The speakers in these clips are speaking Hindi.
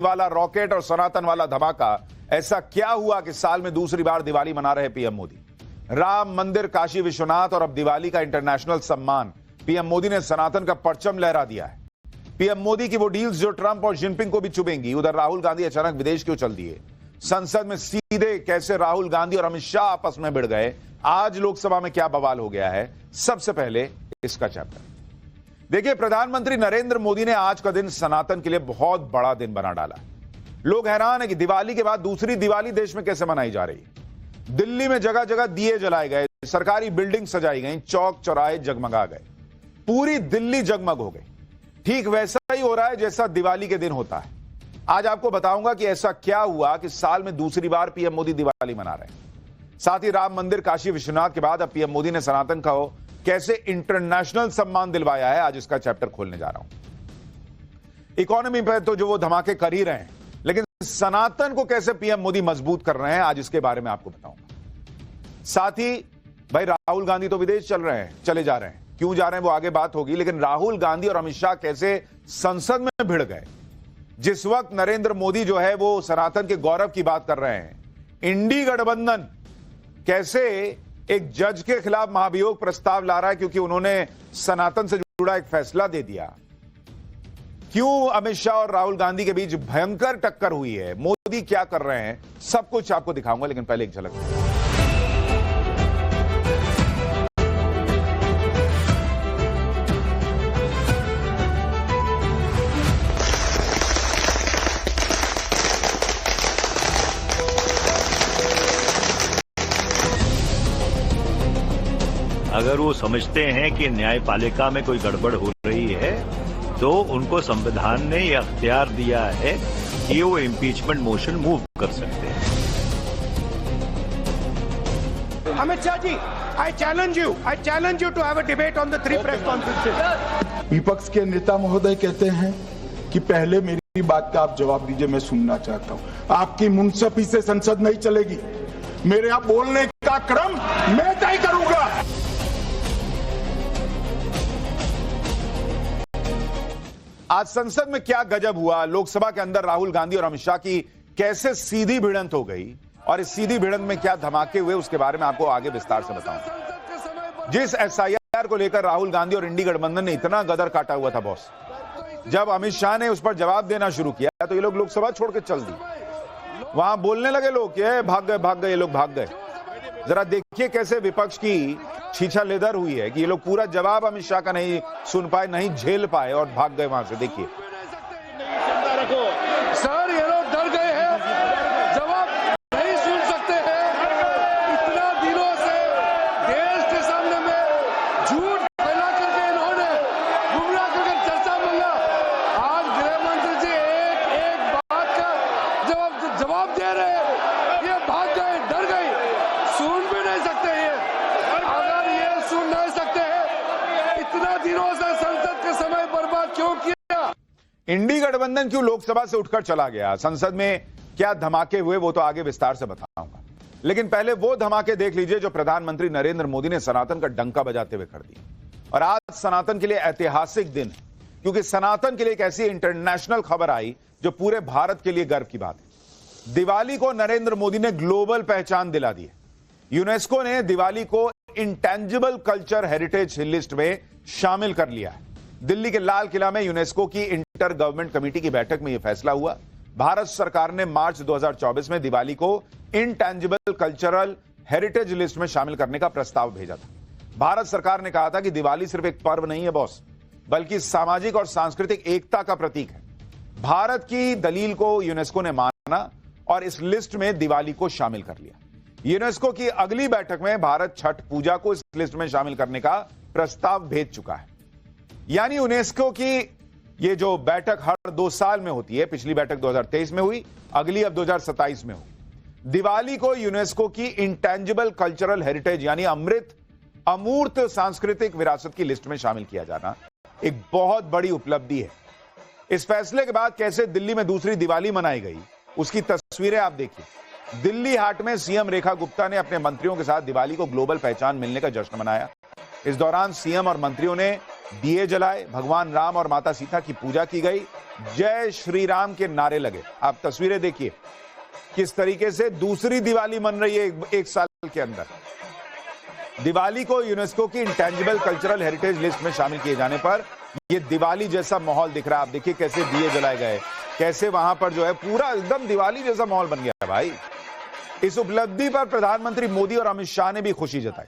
वाला रॉकेट और सनातन वाला धमाका। ऐसा क्या हुआ कि साल में दूसरी बार दिवाली मना रहे पीएम मोदी? राम मंदिर, काशी विश्वनाथ और अब दिवाली का इंटरनेशनल सम्मान। पीएम मोदी ने सनातन का परचम लहरा दिया है। पीएम मोदी की वो डील्स जो ट्रंप और जिनपिंग को भी चुभेंगी। उधर राहुल गांधी अचानक विदेश क्यों चल दिए? संसद में सीधे कैसे राहुल गांधी और अमित शाह आपस में भिड़ गए? आज लोकसभा में क्या बवाल हो गया है? सबसे पहले इसका चैप्टर देखिए। प्रधानमंत्री नरेंद्र मोदी ने आज का दिन सनातन के लिए बहुत बड़ा दिन बना डाला। लोग हैरान है कि दिवाली के बाद दूसरी दिवाली देश में कैसे मनाई जा रही है। दिल्ली में जगह जगह दिए जलाए गए, सरकारी बिल्डिंग सजाई गई, चौक चौराहे जगमगा गए, पूरी दिल्ली जगमग हो गई। ठीक वैसा ही हो रहा है जैसा दिवाली के दिन होता है। आज आपको बताऊंगा कि ऐसा क्या हुआ कि साल में दूसरी बार पीएम मोदी दिवाली मना रहे हैं। साथ ही राम मंदिर, काशी विश्वनाथ के बाद अब पीएम मोदी ने सनातन को कैसे इंटरनेशनल सम्मान दिलवाया है। आज इसका चैप्टर खोलने जा रहा हूं। इकोनॉमी पे तो जो वो धमाके कर ही रहे हैं, लेकिन सनातन को कैसे पीएम मोदी मजबूत कर रहे हैं, आज इसके बारे में आपको बताऊंगा। साथ ही भाई राहुल गांधी तो विदेश चले जा रहे हैं। क्यों जा रहे हैं वो आगे बात होगी, लेकिन राहुल गांधी और अमित शाह कैसे संसद में भिड़ गए जिस वक्त नरेंद्र मोदी जो है वो सनातन के गौरव की बात कर रहे हैं। इंडी गठबंधन कैसे एक जज के खिलाफ महाभियोग प्रस्ताव ला रहा है क्योंकि उन्होंने सनातन से जुड़ा एक फैसला दे दिया। क्यों अमित शाह और राहुल गांधी के बीच भयंकर टक्कर हुई है, मोदी क्या कर रहे हैं, सब कुछ आपको दिखाऊंगा। लेकिन पहले एक झलक। अगर वो समझते हैं कि न्यायपालिका में कोई गड़बड़ हो रही है तो उनको संविधान ने यह अख्तियार दिया है कि वो इम्पीचमेंट मोशन मूव कर सकते हैं। Amit Shah ji, I challenge you to have a debate on the 3 press conferences. विपक्ष के नेता महोदय कहते हैं कि पहले मेरी बात का आप जवाब दीजिए, मैं सुनना चाहता हूं। आपकी मुंसफी से संसद नहीं चलेगी। मेरे यहाँ बोलने का क्रम मैं तय करूंगा। आज संसद में क्या गजब हुआ। लोकसभा के अंदर राहुल गांधी और अमित शाह की कैसे सीधी भिड़ंत हो गई और इस सीधी भिड़ंत में क्या धमाके हुए, उसके बारे में आपको आगे विस्तार से बताऊंगा। जिस एसआईआर को लेकर राहुल गांधी और इंडी गठबंधन ने इतना गदर काटा हुआ था बॉस, जब अमित शाह ने उस पर जवाब देना शुरू किया तो ये लोग लोकसभा छोड़ के चल दी। वहां बोलने लगे लोग कि भाग गए, ये लोग भाग गए। जरा देखिए कैसे विपक्ष की छीछा लेदर हुई है कि ये लोग पूरा जवाब अमित शाह का नहीं सुन पाए, नहीं झेल पाए और भाग गए वहां से। देखिए सर, ये लोग डर गए हैं, जवाब नहीं सुन सकते हैं। इतना दिनों से देश के सामने में झूठ फैला करके इन्होंने गुमराह करके चर्चा मंगा। आज गृह मंत्री जी एक बात का जवाब दे रहे हैं, ये भाग गए, डर गए, सुन भी नहीं सकते ये। अगर ये सुन नहीं सकते हैं, इतना दिनों से संसद के समय बर्बाद क्यों किया? इंडी गठबंधन क्यों लोकसभा से उठकर चला गया, संसद में क्या धमाके हुए, वो तो आगे विस्तार से बताऊंगा। लेकिन पहले वो धमाके देख लीजिए जो प्रधानमंत्री नरेंद्र मोदी ने सनातन का डंका बजाते हुए कर दिया। और आज सनातन के लिए ऐतिहासिक दिन है क्योंकि सनातन के लिए एक ऐसी इंटरनेशनल खबर आई जो पूरे भारत के लिए गर्व की बात है। दिवाली को नरेंद्र मोदी ने ग्लोबल पहचान दिला दी है। यूनेस्को ने दिवाली को इंटेंजिबल कल्चर हेरिटेज लिस्ट में शामिल कर लिया है। दिल्ली के लाल किला में यूनेस्को की इंटर गवर्नमेंट कमेटी की बैठक में यह फैसला हुआ। भारत सरकार ने मार्च 2024 में दिवाली को इंटेंजिबल कल्चरल हेरिटेज लिस्ट में शामिल करने का प्रस्ताव भेजा था। भारत सरकार ने कहा था कि दिवाली सिर्फ एक पर्व नहीं है बॉस, बल्कि सामाजिक और सांस्कृतिक एकता का प्रतीक है। भारत की दलील को यूनेस्को ने माना और इस लिस्ट में दिवाली को शामिल कर लिया। यूनेस्को की अगली बैठक में भारत छठ पूजा को इस लिस्ट में शामिल करने का प्रस्ताव भेज चुका है। यानी यूनेस्को की ये जो बैठक हर 2 साल में होती है, पिछली बैठक 2023 में हुई, अगली अब 2027 में हुई। दिवाली को यूनेस्को की इंटेंजिबल कल्चरल हेरिटेज यानी अमूर्त सांस्कृतिक विरासत की लिस्ट में शामिल किया जाना एक बहुत बड़ी उपलब्धि है। इस फैसले के बाद कैसे दिल्ली में दूसरी दिवाली मनाई गई, उसकी तस्वीरें आप देखिए। दिल्ली हाट में सीएम रेखा गुप्ता ने अपने मंत्रियों के साथ दिवाली को ग्लोबल पहचान मिलने का जश्न मनाया। इस दौरान सीएम और मंत्रियों ने दिए जलाए, भगवान राम और माता सीता की पूजा की गई, जय श्री राम के नारे लगे। आप तस्वीरें देखिए किस तरीके से दूसरी दिवाली मन रही है एक साल के अंदर। दिवाली को यूनेस्को की इंटेंजिबल कल्चरल हेरिटेज लिस्ट में शामिल किए जाने पर यह दिवाली जैसा माहौल दिख रहा है। आप देखिए कैसे दिए जलाए गए, कैसे वहां पर जो है पूरा एकदम दिवाली जैसा माहौल बन गया है भाई। इस उपलब्धि पर प्रधानमंत्री मोदी और अमित शाह ने भी खुशी जताई।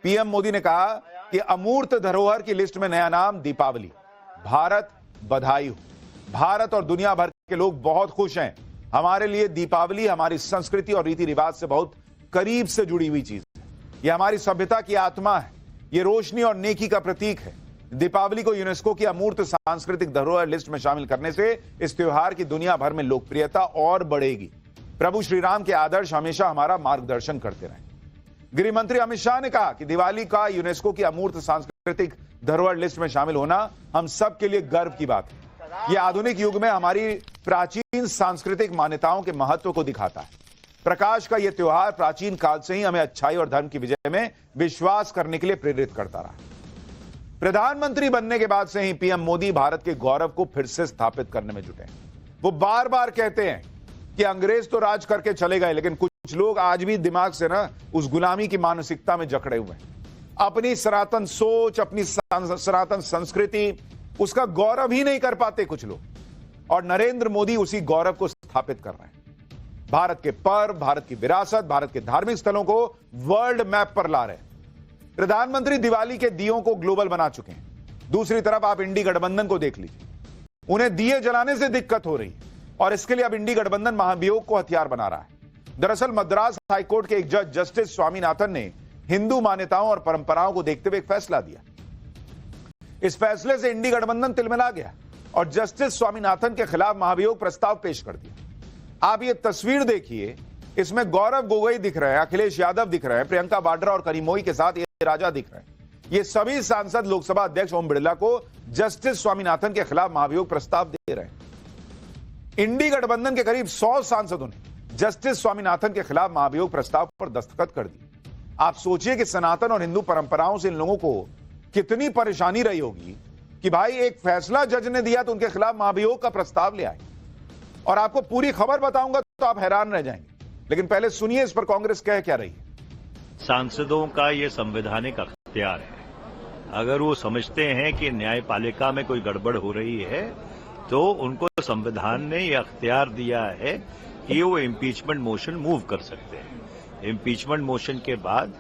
पीएम मोदी ने कहा कि अमूर्त धरोहर की लिस्ट में नया नाम दीपावली। भारत बधाई हो। भारत और दुनिया भर के लोग बहुत खुश हैं। हमारे लिए दीपावली हमारी संस्कृति और रीति रिवाज से बहुत करीब से जुड़ी हुई चीज है। यह हमारी सभ्यता की आत्मा है। यह रोशनी और नेकी का प्रतीक है। दीपावली को यूनेस्को की अमूर्त सांस्कृतिक धरोहर लिस्ट में शामिल करने से इस त्योहार की दुनिया भर में लोकप्रियता और बढ़ेगी। प्रभु श्री राम के आदर्श हमेशा हमारा मार्गदर्शन करते रहे। गृह मंत्री अमित शाह ने कहा कि दिवाली का यूनेस्को की अमूर्त सांस्कृतिक धरोहर लिस्ट में शामिल होना हम सब के लिए गर्व की बात है। यह आधुनिक युग में हमारी प्राचीन सांस्कृतिक मान्यताओं के महत्व को दिखाता है। प्रकाश का यह त्योहार प्राचीन काल से ही हमें अच्छाई और धर्म की विजय में विश्वास करने के लिए प्रेरित करता रहा। प्रधानमंत्री बनने के बाद से ही पीएम मोदी भारत के गौरव को फिर से स्थापित करने में जुटे हैं। वो बार बार कहते हैं कि अंग्रेज तो राज करके चले गए, लेकिन कुछ लोग आज भी दिमाग से ना उस गुलामी की मानसिकता में जकड़े हुए हैं। अपनी सनातन सोच, अपनी सनातन संस्कृति, उसका गौरव ही नहीं कर पाते कुछ लोग, और नरेंद्र मोदी उसी गौरव को स्थापित कर रहे हैं। भारत के पर्व, भारत की विरासत, भारत के धार्मिक स्थलों को वर्ल्ड मैप पर ला रहे हैं। प्रधानमंत्री दिवाली के दियों को ग्लोबल बना चुके हैं। दूसरी तरफ आप इंडी गठबंधन को देख लीजिए। उन्हें दिए जलाने से दिक्कत हो रही है और इसके लिए अब इंडी गठबंधन महाभियोग को हथियार बना रहा है। दरअसल मद्रास हाईकोर्ट के एक जज जस्टिस स्वामीनाथन ने हिंदू मान्यताओं और परंपराओं को देखते हुए एक फैसला दिया। इस फैसले से इंडी गठबंधन तिलमिला गया और जस्टिस स्वामीनाथन के खिलाफ महाभियोग प्रस्ताव पेश कर दिया। आप ये तस्वीर देखिए, इसमें गौरव गोगोई दिख रहे हैं, अखिलेश यादव दिख रहे हैं, प्रियंका वाड्रा और करीमोई के साथ ये राजा दिख रहे हैं। ये सभी सांसद लोकसभा अध्यक्ष ओम बिरला को जस्टिस स्वामीनाथन के खिलाफ महाभियोग प्रस्ताव दे रहे हैं। इंडी गठबंधन के करीब 100 सांसदों ने जस्टिस स्वामीनाथन के खिलाफ महाभियोग प्रस्ताव पर दस्तखत कर दिए। आप सोचिए कि सनातन और हिंदू परंपराओं से इन लोगों को कितनी परेशानी रही होगी कि भाई एक फैसला जज ने दिया तो उनके खिलाफ महाभियोग का प्रस्ताव ले आए। और आपको पूरी खबर बताऊंगा तो आप हैरान रह जाएंगे, लेकिन पहले सुनिए इस पर कांग्रेस कह क्या रही है। सांसदों का ये संवैधानिक अख्तियार है। अगर वो समझते हैं कि न्यायपालिका में कोई गड़बड़ हो रही है तो उनको संविधान ने ये अख्तियार दिया है कि वो इम्पीचमेंट मोशन मूव कर सकते हैं। इम्पीचमेंट मोशन के बाद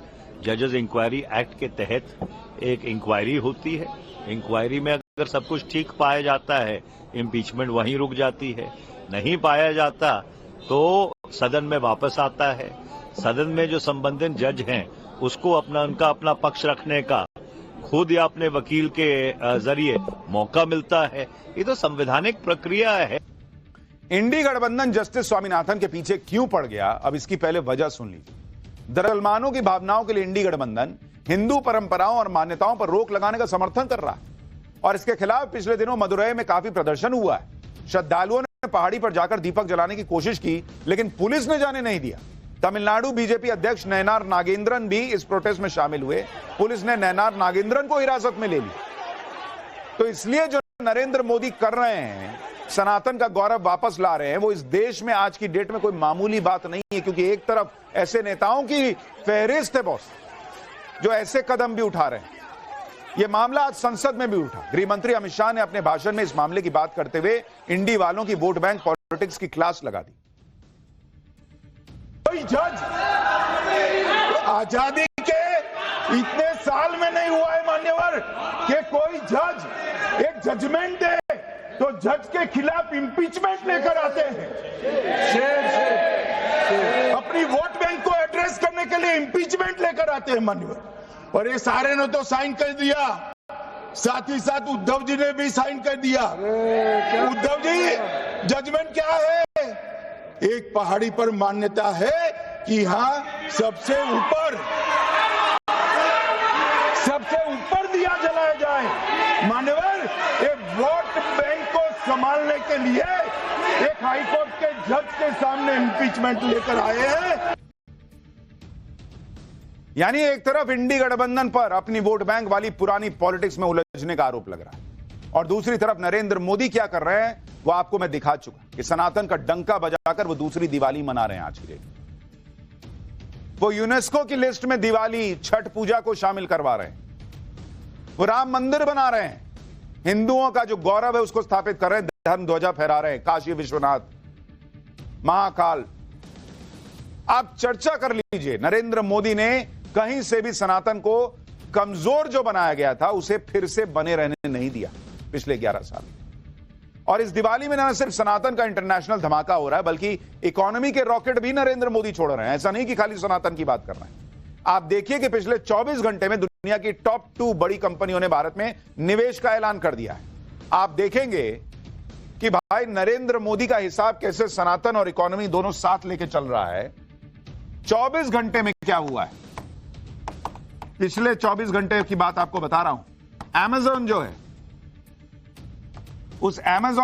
जजेस इंक्वायरी एक्ट के तहत एक इंक्वायरी होती है। इंक्वायरी में अगर सब कुछ ठीक पाया जाता है, इम्पीचमेंट वहीं रुक जाती है। नहीं पाया जाता तो सदन में वापस आता है। सदन में जो संबंधित जज हैं उसको उनका अपना पक्ष रखने का खुद या अपने वकील के जरिए मौका मिलता है। ये तो संवैधानिक प्रक्रिया है। इंडी गठबंधन जस्टिस स्वामीनाथन के पीछे क्यों पड़ गया, अब इसकी पहले वजह सुन लीजिए। मुसलमानों की भावनाओं के लिए इंडी गठबंधन हिंदू परंपराओं और मान्यताओं पर रोक लगाने का समर्थन कर रहा है और इसके खिलाफ पिछले दिनों मदुरई में काफी प्रदर्शन हुआ है। श्रद्धालुओं ने पहाड़ी पर जाकर दीपक जलाने की कोशिश की, लेकिन पुलिस ने जाने नहीं दिया। तमिलनाडु बीजेपी अध्यक्ष नयनार नागेंद्रन भी इस प्रोटेस्ट में शामिल हुए। पुलिस ने नयनार नागेंद्रन को हिरासत में ले लिया। तो इसलिए जो नरेंद्र मोदी कर रहे हैं, सनातन का गौरव वापस ला रहे हैं, वो इस देश में आज की डेट में कोई मामूली बात नहीं है। क्योंकि एक तरफ ऐसे नेताओं की फहरिस्त है बॉस जो ऐसे कदम भी उठा रहे हैं। यह मामला आज संसद में भी उठा। गृह मंत्री अमित शाह ने अपने भाषण में इस मामले की बात करते हुए इंडी वालों की वोट बैंक पॉलिटिक्स की क्लास लगा दी। कोई जज आजादी के इतने साल में नहीं हुआ है मान्यवर कि कोई जज एक जजमेंट दे तो जज के खिलाफ इंपीचमेंट लेकर आते हैं। अपनी वोट बैंक को एड्रेस करने के लिए इंपीचमेंट लेकर आते हैं मान्यवर। और ये सारे ने तो साइन कर दिया, साथ ही साथ उद्धव जी ने भी साइन कर दिया। उद्धव जी, जजमेंट क्या है? एक पहाड़ी पर मान्यता है कि यहां सबसे ऊपर दिया जलाया जाए। मान्यवर, एक वोट बैंक को संभालने के लिए एक हाईकोर्ट के जज के सामने इंपीचमेंट लेकर आए हैं। यानी एक तरफ इंडी गठबंधन पर अपनी वोट बैंक वाली पुरानी पॉलिटिक्स में उलझने का आरोप लग रहा है, और दूसरी तरफ नरेंद्र मोदी क्या कर रहे हैं वो आपको मैं दिखा चुका कि सनातन का डंका बजाकर वो दूसरी दिवाली मना रहे हैं। आज की डेट वो यूनेस्को की लिस्ट में दिवाली, छठ पूजा को शामिल करवा रहे हैं, वो राम मंदिर बना रहे हैं, हिंदुओं का जो गौरव है उसको स्थापित कर रहे हैं, धर्म ध्वजा फहरा रहे हैं, काशी विश्वनाथ, महाकाल। आप चर्चा कर लीजिए, नरेंद्र मोदी ने कहीं से भी सनातन को कमजोर जो बनाया गया था उसे फिर से बने रहने नहीं दिया पिछले 11 साल। और इस दिवाली में न सिर्फ सनातन का इंटरनेशनल धमाका हो रहा है, बल्कि इकोनॉमी के रॉकेट भी नरेंद्र मोदी छोड़ रहे हैं। ऐसा नहीं कि खाली सनातन की बात कर रहे हैं। आप देखिए कि पिछले 24 घंटे में दुनिया की टॉप 2 बड़ी कंपनियों ने भारत में निवेश का ऐलान कर दिया है। आप देखेंगे कि भाई नरेंद्र मोदी का हिसाब कैसे सनातन और इकोनॉमी दोनों साथ लेके चल रहा है। 24 घंटे में क्या हुआ है, पिछले 24 घंटे की बात आपको बता रहा हूं। अमेज़न जो है, उस अमेज़न